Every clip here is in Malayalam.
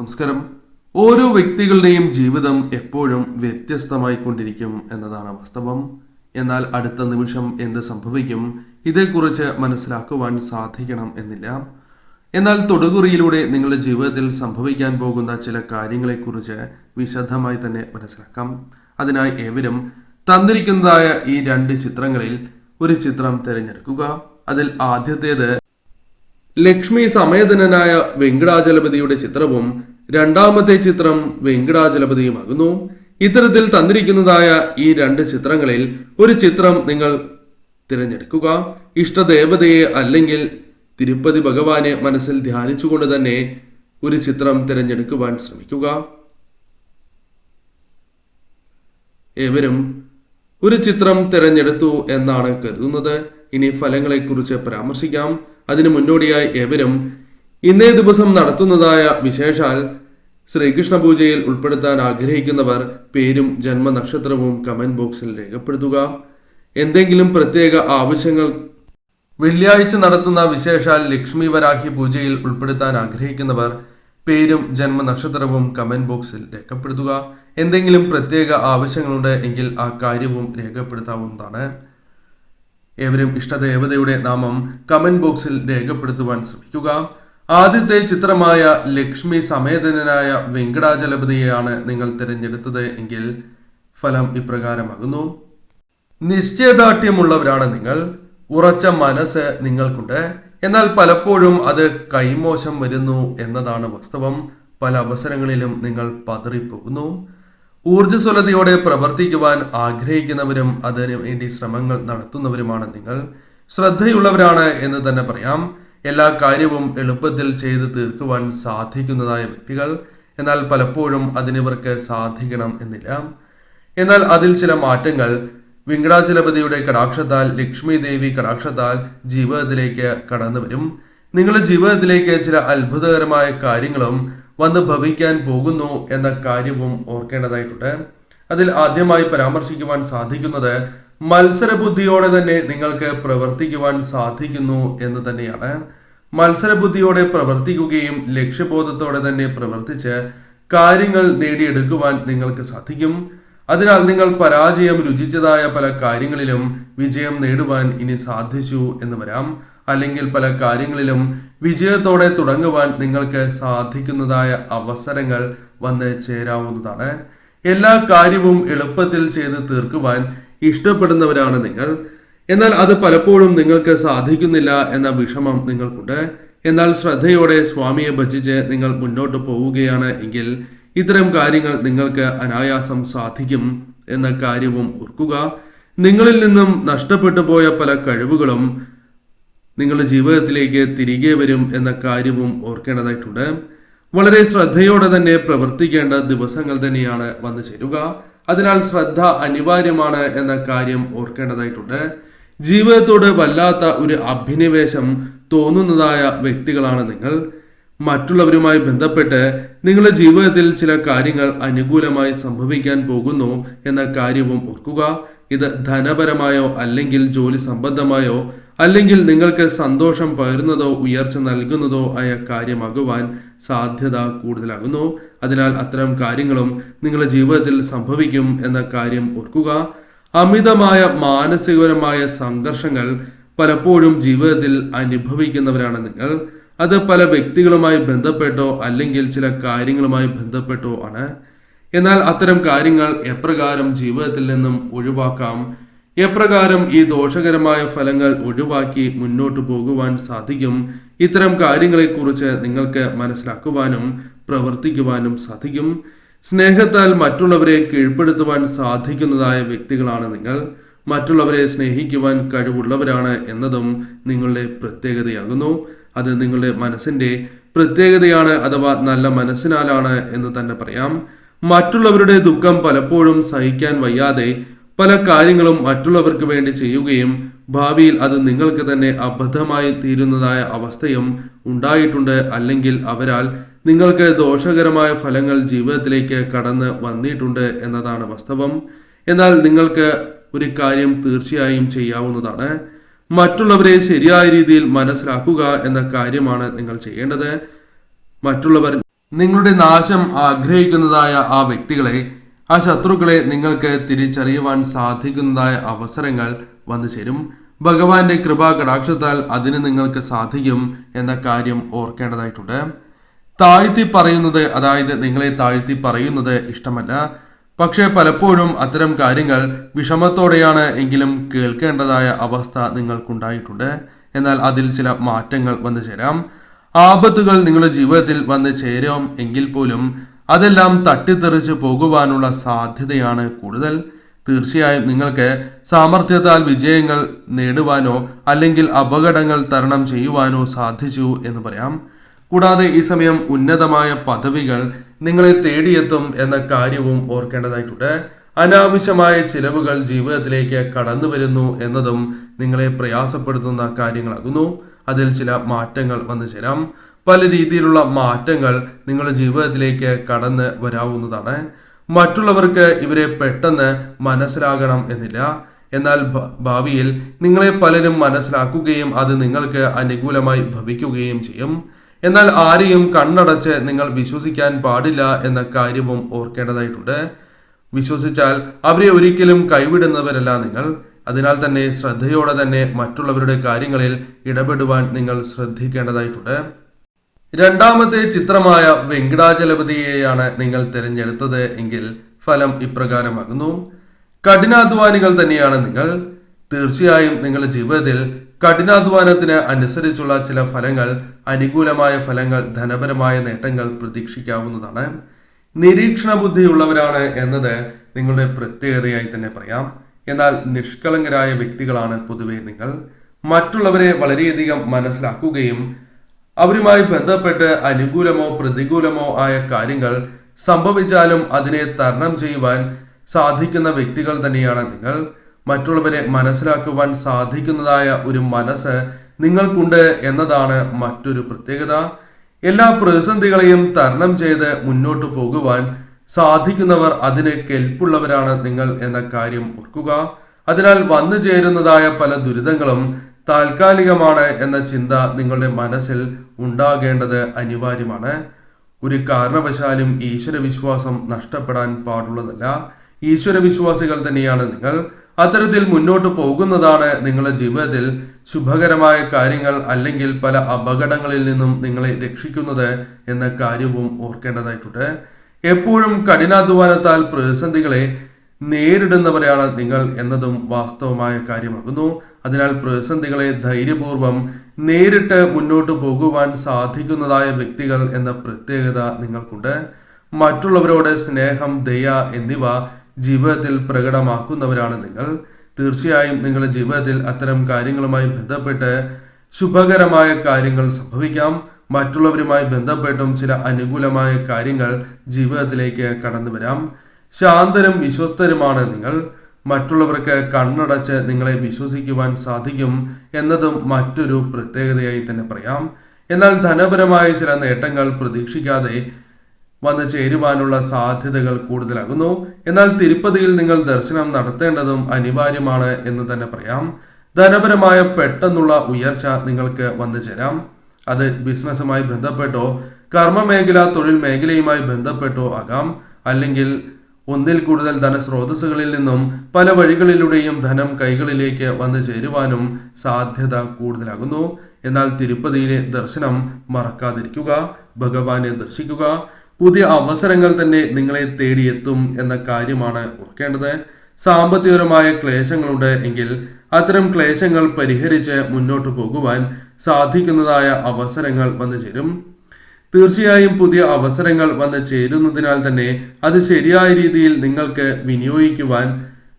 നമസ്കാരം. ഓരോ വ്യക്തികളുടെയും ജീവിതം എപ്പോഴും വ്യത്യസ്തമായി കൊണ്ടിരിക്കും എന്നതാണ് വാസ്തവം. എന്നാൽ അടുത്ത നിമിഷം എന്ത് സംഭവിക്കും ഇതേക്കുറിച്ച് മനസ്സിലാക്കുവാൻ സാധിക്കണം എന്നില്ല. എന്നാൽ തൊടുകുറിയിലൂടെ നിങ്ങളുടെ ജീവിതത്തിൽ സംഭവിക്കാൻ പോകുന്ന ചില കാര്യങ്ങളെക്കുറിച്ച് വിശദമായി തന്നെ മനസ്സിലാക്കാം. അതിനായി ഏവരും തന്നിരിക്കുന്നതായ ഈ 2 ചിത്രങ്ങളിൽ ഒരു ചിത്രം തിരഞ്ഞെടുക്കുക. അതിൽ ആദ്യത്തേത് ലക്ഷ്മി സമേതനായ വെങ്കടാചലപതിയുടെ ചിത്രവും രണ്ടാമത്തെ ചിത്രം വെങ്കടാചലപതിയുമാകുന്നു. ഇത്തരത്തിൽ തന്നിരിക്കുന്നതായ ഈ 2 ചിത്രങ്ങളിൽ ഒരു ചിത്രം നിങ്ങൾ തിരഞ്ഞെടുക്കുക. ഇഷ്ടദേവതയെ അല്ലെങ്കിൽ തിരുപ്പതി ഭഗവാനെ മനസ്സിൽ ധ്യാനിച്ചുകൊണ്ട് തന്നെ ഒരു ചിത്രം തിരഞ്ഞെടുക്കുവാൻ ശ്രമിക്കുക. ഏവരും ഒരു ചിത്രം തിരഞ്ഞെടുത്തു എന്നാണ് കരുതുന്നത്. ഇനി ഫലങ്ങളെക്കുറിച്ച് പരാമർശിക്കാം. അതിനു മുന്നോടിയായി ഏവരും ഇന്നേ ദിവസം നടത്തുന്നതായ വിശേഷാൽ ശ്രീകൃഷ്ണ പൂജയിൽ ഉൾപ്പെടുത്താൻ ആഗ്രഹിക്കുന്നവർ പേരും ജന്മനക്ഷത്രവും കമന്റ് ബോക്സിൽ രേഖപ്പെടുത്തുക. എന്തെങ്കിലും പ്രത്യേക ആവശ്യങ്ങൾ വെള്ളിയാഴ്ച നടത്തുന്ന വിശേഷാൽ ലക്ഷ്മി വരാഹി പൂജയിൽ ഉൾപ്പെടുത്താൻ ആഗ്രഹിക്കുന്നവർ പേരും ജന്മനക്ഷത്രവും കമന്റ് ബോക്സിൽ രേഖപ്പെടുത്തുക. എന്തെങ്കിലും പ്രത്യേക ആവശ്യങ്ങളുണ്ട് എങ്കിൽ ആ കാര്യവും രേഖപ്പെടുത്താവുന്നതാണ്. ഏവരും ഇഷ്ടദേവതയുടെ നാമം കമന്റ് ബോക്സിൽ രേഖപ്പെടുത്തുവാൻ ശ്രമിക്കുക. ആദ്യത്തെ ചിത്രമായ ലക്ഷ്മി സമേതനായ വെങ്കടാചലപതിയെയാണ് നിങ്ങൾ തിരഞ്ഞെടുത്തത് എങ്കിൽ ഫലം ഇപ്രകാരമാകുന്നു. നിശ്ചയദാർഢ്യമുള്ളവരാണ് നിങ്ങൾ. ഉറച്ച മനസ്സ് നിങ്ങൾക്കുണ്ട്. എന്നാൽ പലപ്പോഴും അത് കൈമോശം വരുന്നു എന്നതാണ് വാസ്തവം. പല അവസരങ്ങളിലും നിങ്ങൾ പതറിപ്പോകുന്നു. ഊർജ്ജസ്വലതയോടെ പ്രവർത്തിക്കുവാൻ ആഗ്രഹിക്കുന്നവരും അതിനു വേണ്ടി ശ്രമങ്ങൾ നടത്തുന്നവരുമാണ് നിങ്ങൾ. ശ്രദ്ധയുള്ളവരാണ് എന്ന് തന്നെ പറയാം. എല്ലാ കാര്യവും എളുപ്പത്തിൽ ചെയ്ത് തീർക്കുവാൻ സാധിക്കുന്നതായ വ്യക്തികൾ. എന്നാൽ പലപ്പോഴും അതിനിവർക്ക് സാധിക്കണം എന്നില്ല. എന്നാൽ അതിൽ ചില മാറ്റങ്ങൾ വെങ്കടാചലപതിയുടെ കടാക്ഷത്താൽ, ലക്ഷ്മി ദേവി കടാക്ഷത്താൽ ജീവിതത്തിലേക്ക് കടന്നു വരും. നിങ്ങളുടെ ജീവിതത്തിലേക്ക് ചില അത്ഭുതകരമായ കാര്യങ്ങളും വന്ന് ഭവിക്കാൻ പോകുന്നു എന്ന കാര്യവും ഓർക്കേണ്ടതായിട്ടുണ്ട്. അതിൽ ആദ്യമായി പരാമർശിക്കുവാൻ സാധിക്കുന്നത് മത്സരബുദ്ധിയോടെ തന്നെ നിങ്ങൾക്ക് പ്രവർത്തിക്കുവാൻ സാധിക്കുന്നു എന്ന് തന്നെയാണ്. മത്സരബുദ്ധിയോടെ പ്രവർത്തിക്കുകയും ലക്ഷ്യബോധത്തോടെ തന്നെ പ്രവർത്തിച്ച് കാര്യങ്ങൾ നേടിയെടുക്കുവാൻ നിങ്ങൾക്ക് സാധിക്കും. അതിനാൽ നിങ്ങൾ പരാജയം രുചിച്ചതായ പല കാര്യങ്ങളിലും വിജയം നേടുവാൻ ഇനി സാധിച്ചു എന്ന് വരാം. അല്ലെങ്കിൽ പല കാര്യങ്ങളിലും വിജയത്തോടെ തുടങ്ങുവാൻ നിങ്ങൾക്ക് സാധിക്കുന്നതായ അവസരങ്ങൾ വന്ന് ചേരാവുന്നതാണ്. എല്ലാ കാര്യവും എളുപ്പത്തിൽ ചെയ്ത് തീർക്കുവാൻ ഇഷ്ടപ്പെടുന്നവരാണ് നിങ്ങൾ. എന്നാൽ അത് പലപ്പോഴും നിങ്ങൾക്ക് സാധിക്കുന്നില്ല എന്ന വിഷമം നിങ്ങൾക്കുണ്ട്. എന്നാൽ ശ്രദ്ധയോടെ സ്വാമിയെ ഭജിച്ച് നിങ്ങൾ മുന്നോട്ട് പോവുകയാണ് എങ്കിൽ ഇത്തരം കാര്യങ്ങൾ നിങ്ങൾക്ക് അനായാസം സാധിക്കും എന്ന കാര്യവും ഓർക്കുക. നിങ്ങളിൽ നിന്നും നഷ്ടപ്പെട്ടു പോയ പല കഴിവുകളും നിങ്ങളുടെ ജീവിതത്തിലേക്ക് തിരികെ വരും എന്ന കാര്യവും ഓർക്കേണ്ടതായിട്ടുണ്ട്. വളരെ ശ്രദ്ധയോടെ തന്നെ പ്രവർത്തിക്കേണ്ട ദിവസങ്ങൾ തന്നെയാണ് വന്നു ചേരുക. അതിനാൽ ശ്രദ്ധ അനിവാര്യമാണ് എന്ന കാര്യം ഓർക്കേണ്ടതായിട്ടുണ്ട്. ജീവിതത്തോട് വല്ലാത്ത ഒരു അഭിനിവേശം തോന്നുന്നതായ വ്യക്തികളാണ് നിങ്ങൾ. മറ്റുള്ളവരുമായി ബന്ധപ്പെട്ട് നിങ്ങളുടെ ജീവിതത്തിൽ ചില കാര്യങ്ങൾ അനുകൂലമായി സംഭവിക്കാൻ പോകുന്നു എന്ന കാര്യവും ഓർക്കുക. ഇത് ധനപരമായോ അല്ലെങ്കിൽ ജോലി സംബന്ധമായോ അല്ലെങ്കിൽ നിങ്ങൾക്ക് സന്തോഷം പകരുന്നതോ ഉയർച്ച നൽകുന്നതോ ആയ കാര്യമാകുവാൻ സാധ്യത കൂടുതലാകുന്നു. അതിനാൽ അത്തരം കാര്യങ്ങളും നിങ്ങളുടെ ജീവിതത്തിൽ സംഭവിക്കും എന്ന കാര്യം ഓർക്കുക. അമിതമായ മാനസികപരമായ സംഘർഷങ്ങൾ പലപ്പോഴും ജീവിതത്തിൽ അനുഭവിക്കുന്നവരാണ് നിങ്ങൾ. അത് പല വ്യക്തികളുമായി ബന്ധപ്പെട്ടോ അല്ലെങ്കിൽ ചില കാര്യങ്ങളുമായി ബന്ധപ്പെട്ടോ ആണ്. എന്നാൽ അത്തരം കാര്യങ്ങൾ എപ്രകാരം ജീവിതത്തിൽ നിന്നും ഒഴിവാക്കാം, എപ്രകാരം ഈ ദോഷകരമായ ഫലങ്ങൾ ഒഴിവാക്കി മുന്നോട്ട് പോകുവാൻ സാധിക്കും, ഇത്തരം കാര്യങ്ങളെക്കുറിച്ച് നിങ്ങൾക്ക് മനസ്സിലാക്കുവാനും പ്രവർത്തിക്കുവാനും സാധിക്കും. സ്നേഹത്താൽ മറ്റുള്ളവരെ കീഴ്പ്പെടുത്തുവാൻ സാധിക്കുന്നതായ വ്യക്തികളാണ് നിങ്ങൾ. മറ്റുള്ളവരെ സ്നേഹിക്കുവാൻ കഴിവുള്ളവരാണ് എന്നതും നിങ്ങളുടെ പ്രത്യേകതയാകുന്നു. അത് നിങ്ങളുടെ മനസ്സിന്റെ പ്രത്യേകതയാണ്, അഥവാ നല്ല മനസ്സിനാലാണ് എന്ന് തന്നെ പറയാം. മറ്റുള്ളവരുടെ ദുഃഖം പലപ്പോഴും സഹിക്കാൻ വയ്യാതെ പല കാര്യങ്ങളും മറ്റുള്ളവർക്ക് വേണ്ടി ചെയ്യുകയും ഭാവിയിൽ അത് നിങ്ങൾക്ക് തന്നെ അബദ്ധമായി തീരുന്നതായ അവസ്ഥയും ഉണ്ടായിട്ടുണ്ട്. അല്ലെങ്കിൽ അവരാൽ നിങ്ങൾക്ക് ദോഷകരമായ ഫലങ്ങൾ ജീവിതത്തിലേക്ക് കടന്ന് വന്നിട്ടുണ്ട് എന്നതാണ് വാസ്തവം. എന്നാൽ നിങ്ങൾക്ക് ഒരു കാര്യം തീർച്ചയായും ചെയ്യാവുന്നതാണ്. മറ്റുള്ളവരെ ശരിയായ രീതിയിൽ മനസ്സിലാക്കുക എന്ന കാര്യമാണ് നിങ്ങൾ ചെയ്യേണ്ടത്. മറ്റുള്ളവർ നിങ്ങളുടെ നാശം ആഗ്രഹിക്കുന്നതായ ആ വ്യക്തികളെ, ആ ശത്രുക്കളെ നിങ്ങൾക്ക് തിരിച്ചറിയുവാൻ സാധിക്കുന്നതായ അവസരങ്ങൾ വന്നു ചേരും. ഭഗവാന്റെ കൃപാ കടാക്ഷത്താൽ അതിന് നിങ്ങൾക്ക് സാധിക്കും എന്ന കാര്യം ഓർക്കേണ്ടതായിട്ടുണ്ട്. താഴ്ത്തി പറയുന്നത്, അതായത് നിങ്ങളെ താഴ്ത്തി പറയുന്നത് ഇഷ്ടമല്ല. പക്ഷേ പലപ്പോഴും അത്തരം കാര്യങ്ങൾ വിഷമത്തോടെയാണ് എങ്കിലും കേൾക്കേണ്ടതായ അവസ്ഥ നിങ്ങൾക്കുണ്ടായിട്ടുണ്ട്. എന്നാൽ അതിൽ ചില മാറ്റങ്ങൾ വന്നു ചേരാം. ആപത്തുകൾ നിങ്ങളുടെ ജീവിതത്തിൽ വന്ന് ചേരാം എങ്കിൽ പോലും അതെല്ലാം തട്ടിത്തെറിച്ച് പോകുവാനുള്ള സാധ്യതയാണ് കൂടുതൽ. തീർച്ചയായും നിങ്ങൾക്ക് സാമർഥ്യത്താൽ വിജയങ്ങൾ നേടുവാനോ അല്ലെങ്കിൽ അപകടങ്ങൾ തരണം ചെയ്യുവാനോ സാധിച്ചു എന്ന് പറയാം. കൂടാതെ ഈ സമയം ഉന്നതമായ പദവികൾ നിങ്ങളെ തേടിയെത്തും എന്ന കാര്യവും ഓർക്കേണ്ടതായിട്ടുണ്ട്. അനാവശ്യമായ ചിലവുകൾ ജീവിതത്തിലേക്ക് കടന്നു വരുന്നു എന്നതും നിങ്ങളെ പ്രയാസപ്പെടുത്തുന്ന കാര്യങ്ങളാകുന്നു. അതിൽ ചില മാറ്റങ്ങൾ വന്നു ചേരാം. പല രീതിയിലുള്ള മാറ്റങ്ങൾ നിങ്ങളുടെ ജീവിതത്തിലേക്ക് കടന്ന് വരാവുന്നതാണ്. മറ്റുള്ളവർക്ക് ഇവരെ പെട്ടെന്ന് മനസ്സിലാകണം എന്നില്ല. എന്നാൽ ഭാവിയിൽ നിങ്ങളെ പലരും മനസ്സിലാക്കുകയും അത് നിങ്ങൾക്ക് അനുകൂലമായി ഭവിക്കുകയും ചെയ്യും. എന്നാൽ ആരെയും കണ്ണടച്ച് നിങ്ങൾ വിശ്വസിക്കാൻ പാടില്ല എന്ന കാര്യവും ഓർക്കേണ്ടതായിട്ടുണ്ട്. വിശ്വസിച്ചാൽ അവരെ ഒരിക്കലും കൈവിടുന്നവരല്ല നിങ്ങൾ. അതിനാൽ തന്നെ ശ്രദ്ധയോടെ തന്നെ മറ്റുള്ളവരുടെ കാര്യങ്ങളിൽ ഇടപെടുവാൻ നിങ്ങൾ ശ്രദ്ധിക്കേണ്ടതായിട്ടുണ്ട്. രണ്ടാമത്തെ ചിത്രമായ വെങ്കടാചലപതിയെയാണ് നിങ്ങൾ തിരഞ്ഞെടുത്തത് എങ്കിൽ ഫലം ഇപ്രകാരമാകുന്നു. കഠിനാധ്വാനികൾ തന്നെയാണ് നിങ്ങൾ. തീർച്ചയായും നിങ്ങളുടെ ജീവിതത്തിൽ കഠിനാധ്വാനത്തിന് അനുസരിച്ചുള്ള ചില ഫലങ്ങൾ, അനുകൂലമായ ഫലങ്ങൾ, ധനപരമായ നേട്ടങ്ങൾ പ്രതീക്ഷിക്കാവുന്നതാണ്. നിരീക്ഷണ ബുദ്ധിയുള്ളവരാണ് എന്നത് നിങ്ങളുടെ പ്രത്യേകതയായി തന്നെ പറയാം. എന്നാൽ നിഷ്കളങ്കരായ വ്യക്തികളാണ് പൊതുവെ നിങ്ങൾ. മറ്റുള്ളവരെ വളരെയധികം മനസ്സിലാക്കുകയും അവരുമായി ബന്ധപ്പെട്ട് അനുകൂലമോ പ്രതികൂലമോ ആയ കാര്യങ്ങൾ സംഭവിച്ചാലും അതിനെ തരണം ചെയ്യുവാൻ സാധിക്കുന്ന വ്യക്തികൾ തന്നെയാണ് നിങ്ങൾ. മറ്റുള്ളവരെ മനസ്സിലാക്കുവാൻ സാധിക്കുന്നതായ ഒരു മനസ്സ് നിങ്ങൾക്കുണ്ട് എന്നതാണ് മറ്റൊരു പ്രത്യേകത. എല്ലാ പ്രതിസന്ധികളെയും തരണം ചെയ്ത് മുന്നോട്ട് പോകുവാൻ സാധിക്കുന്നവർ, അതിന് കെൽപ്പുള്ളവരാണ് നിങ്ങൾ എന്ന കാര്യം ഓർക്കുക. അതിനാൽ വന്നു ചേരുന്നതായ പല ദുരിതങ്ങളും താൽക്കാലികമാണ് എന്ന ചിന്ത നിങ്ങളുടെ മനസ്സിൽ ഉണ്ടാകേണ്ടത് അനിവാര്യമാണ്. ഒരു കാരണവശാലും ഈശ്വരവിശ്വാസം നഷ്ടപ്പെടാൻ പാടുള്ളതല്ല. ഈശ്വരവിശ്വാസികൾ തന്നെയാണ് നിങ്ങൾ. അത്തരത്തിൽ മുന്നോട്ട് പോകുന്നതാണ് നിങ്ങളുടെ ജീവിതത്തിൽ ശുഭകരമായ കാര്യങ്ങൾ അല്ലെങ്കിൽ പല അപകടങ്ങളിൽ നിന്നും നിങ്ങളെ രക്ഷിക്കുന്നത് എന്ന കാര്യവും ഓർക്കേണ്ടതായിട്ടുണ്ട്. എപ്പോഴും കഠിനാധ്വാനത്താൽ പ്രതിസന്ധികളെ നേരിടുന്നവരാണ് നിങ്ങൾ എന്നതും വാസ്തവമായ കാര്യമാകുന്നു. അതിനാൽ പ്രതിസന്ധികളെ ധൈര്യപൂർവം നേരിട്ട് മുന്നോട്ട് പോകുവാൻ സാധിക്കുന്നതായ വ്യക്തികൾ എന്ന പ്രത്യേകത നിങ്ങൾക്കുണ്ട്. മറ്റുള്ളവരോട് സ്നേഹം, ദയ എന്നിവ ജീവിതത്തിൽ പ്രകടമാക്കുന്നവരാണ് നിങ്ങൾ. തീർച്ചയായും നിങ്ങളുടെ ജീവിതത്തിൽ അത്തരം കാര്യങ്ങളുമായി ബന്ധപ്പെട്ട് ശുഭകരമായ കാര്യങ്ങൾ സംഭവിക്കാം. മറ്റുള്ളവരുമായി ബന്ധപ്പെട്ടും ചില അനുകൂലമായ കാര്യങ്ങൾ ജീവിതത്തിലേക്ക് കടന്നു വരാം. ശാന്തരും വിശ്വസ്തരുമാണ് നിങ്ങൾ. മറ്റുള്ളവർക്ക് കണ്ണടച്ച് നിങ്ങളെ വിശ്വസിക്കുവാൻ സാധിക്കും എന്നതും മറ്റൊരു പ്രത്യേകതയായി തന്നെ പറയാം. എന്നാൽ ധനപരമായ ചില നേട്ടങ്ങൾ പ്രതീക്ഷിക്കാതെ വന്നു ചേരുവാനുള്ള സാധ്യതകൾ കൂടുതലാകുന്നു. എന്നാൽ തിരുപ്പതിയിൽ നിങ്ങൾ ദർശനം നടത്തേണ്ടതും അനിവാര്യമാണ് എന്ന് തന്നെ പറയാം. ധനപരമായ പെട്ടെന്നുള്ള ഉയർച്ച നിങ്ങൾക്ക് വന്നു ചേരാം. അത് ബിസിനസ്സുമായി ബന്ധപ്പെട്ടോ കർമ്മമേഖല, തൊഴിൽ മേഖലയുമായി ബന്ധപ്പെട്ടോ ആകാം. അല്ലെങ്കിൽ ഒന്നിൽ കൂടുതൽ ധനസ്രോതസ്സുകളിൽ നിന്നും പല വഴികളിലൂടെയും ധനം കൈകളിലേക്ക് വന്നു ചേരുവാനും സാധ്യത കൂടുതലാകുന്നു. എന്നാൽ തിരുപ്പതിയിലെ ദർശനം മറക്കാതിരിക്കുക. ഭഗവാനെ ദർശിക്കുക. പുതിയ അവസരങ്ങൾ തന്നെ നിങ്ങളെ തേടിയെത്തും എന്ന കാര്യമാണ് ഓർക്കേണ്ടത്. സാമ്പത്തികപരമായ ക്ലേശങ്ങളുണ്ട് എങ്കിൽ അത്തരം ക്ലേശങ്ങൾ പരിഹരിച്ച് മുന്നോട്ട് പോകുവാൻ സാധിക്കുന്നതായ അവസരങ്ങൾ വന്നു ചേരും. തീർച്ചയായും പുതിയ അവസരങ്ങൾ വന്നു ചേരുന്നതിനാൽ തന്നെ അത് ശരിയായ രീതിയിൽ നിങ്ങൾക്ക് വിനിയോഗിക്കുവാൻ,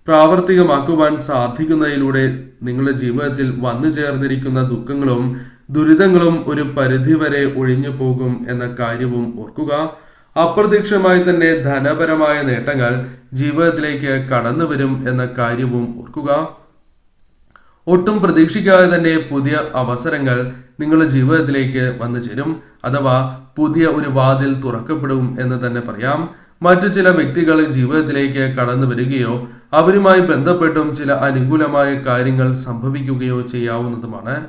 പ്രാവർത്തികമാക്കുവാൻ സാധിക്കുന്നതിലൂടെ നിങ്ങളുടെ ജീവിതത്തിൽ വന്നു ചേർന്നിരിക്കുന്ന ദുഃഖങ്ങളും ദുരിതങ്ങളും ഒരു പരിധിവരെ ഒഴിഞ്ഞു പോകും എന്ന കാര്യവും ഓർക്കുക. അപ്രത്യക്ഷമായി തന്നെ ധനപരമായ നേട്ടങ്ങൾ ജീവിതത്തിലേക്ക് കടന്നു വരും എന്ന കാര്യവും ഓർക്കുക. ഒട്ടും പ്രതീക്ഷിക്കാതെ തന്നെ പുതിയ അവസരങ്ങൾ നിങ്ങളുടെ ജീവിതത്തിലേക്ക് വന്നു ചേരും. അഥവാ പുതിയ ഒരു വാതിൽ തുറക്കപ്പെടും എന്ന് തന്നെ പറയാം. മറ്റു ചില വ്യക്തികൾ ജീവിതത്തിലേക്ക് കടന്നു വരികയോ അവരുമായി ബന്ധപ്പെട്ടും ചില അനുകൂലമായ കാര്യങ്ങൾ സംഭവിക്കുകയോ ചെയ്യാവുന്നതുമാണ്.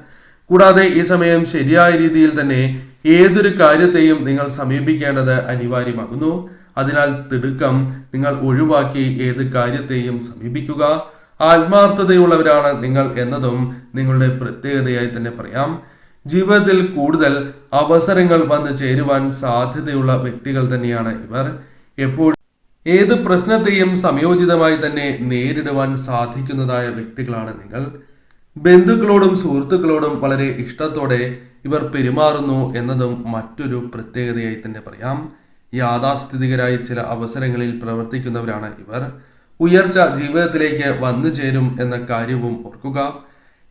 കൂടാതെ ഈ സമയം ശരിയായ രീതിയിൽ തന്നെ ഏതൊരു കാര്യത്തെയും നിങ്ങൾ സമീപിക്കേണ്ടത് അനിവാര്യമാകുന്നു. അതിനാൽ തിടുക്കം നിങ്ങൾ ഒഴിവാക്കി ഏത് കാര്യത്തെയും സമീപിക്കുക. ആത്മാർത്ഥതയുള്ളവരാണ് നിങ്ങൾ എന്നതും നിങ്ങളുടെ പ്രത്യേകതയായി തന്നെ പറയാം. ജീവിതത്തിൽ കൂടുതൽ അവസരങ്ങൾ വന്നു ചേരുവാൻ സാധ്യതയുള്ള വ്യക്തികൾ തന്നെയാണ് ഇവർ. എപ്പോഴും ഏത് പ്രശ്നത്തെയും സംയോജിതമായി തന്നെ നേരിടുവാൻ സാധിക്കുന്നതായ വ്യക്തികളാണ് നിങ്ങൾ. ബന്ധുക്കളോടും സുഹൃത്തുക്കളോടും വളരെ ഇഷ്ടത്തോടെ ഇവർ പെരുമാറുന്നു എന്നതും മറ്റൊരു പ്രത്യേകതയായി തന്നെ പറയാം. യാഥാസ്ഥിതികരായി ചില അവസരങ്ങളിൽ പ്രവർത്തിക്കുന്നവരാണ് ഇവർ. ഉയർച്ച ജീവിതത്തിലേക്ക് വന്നു ചേരും എന്ന കാര്യവും ഓർക്കുക.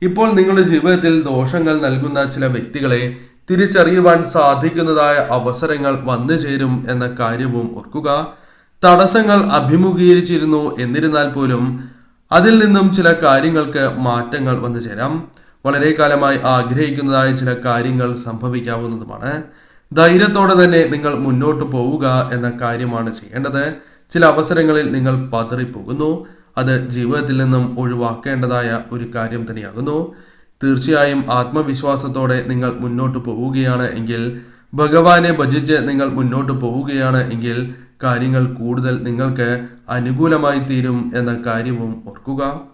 ഇപ്പോൾ നിങ്ങളുടെ ജീവിതത്തിൽ ദോഷങ്ങൾ നൽകുന്ന ചില വ്യക്തികളെ തിരിച്ചറിയുവാൻ സാധിക്കുന്നതായ അവസരങ്ങൾ വന്നു ചേരും എന്ന കാര്യവും ഓർക്കുക. തടസ്സങ്ങൾ അഭിമുഖീകരിച്ചിരുന്നു എന്നിരുന്നാൽ പോലും അതിൽ നിന്നും ചില കാര്യങ്ങൾക്ക് മാറ്റങ്ങൾ വന്നു ചേരാം. വളരെ കാലമായി ആഗ്രഹിക്കുന്നതായ ചില കാര്യങ്ങൾ സംഭവിക്കാവുന്നതുമാണ്. ധൈര്യത്തോടെ തന്നെ നിങ്ങൾ മുന്നോട്ട് പോവുക എന്ന കാര്യമാണ് ചെയ്യേണ്ടത്. ചില അവസരങ്ങളിൽ നിങ്ങൾ പതറിപ്പോകുന്നു. അത് ജീവിതത്തിൽ നിന്നും ഒഴിവാക്കേണ്ടതായ ഒരു കാര്യം തന്നെയാകുന്നു. തീർച്ചയായും ആത്മവിശ്വാസത്തോടെ നിങ്ങൾ മുന്നോട്ട് പോവുകയാണ് എങ്കിൽ, ഭഗവാനെ ഭജിച്ച് നിങ്ങൾ മുന്നോട്ട് പോവുകയാണ് എങ്കിൽ കാര്യങ്ങൾ കൂടുതൽ നിങ്ങൾക്ക് അനുകൂലമായി തീരും എന്ന കാര്യവും ഓർക്കുക.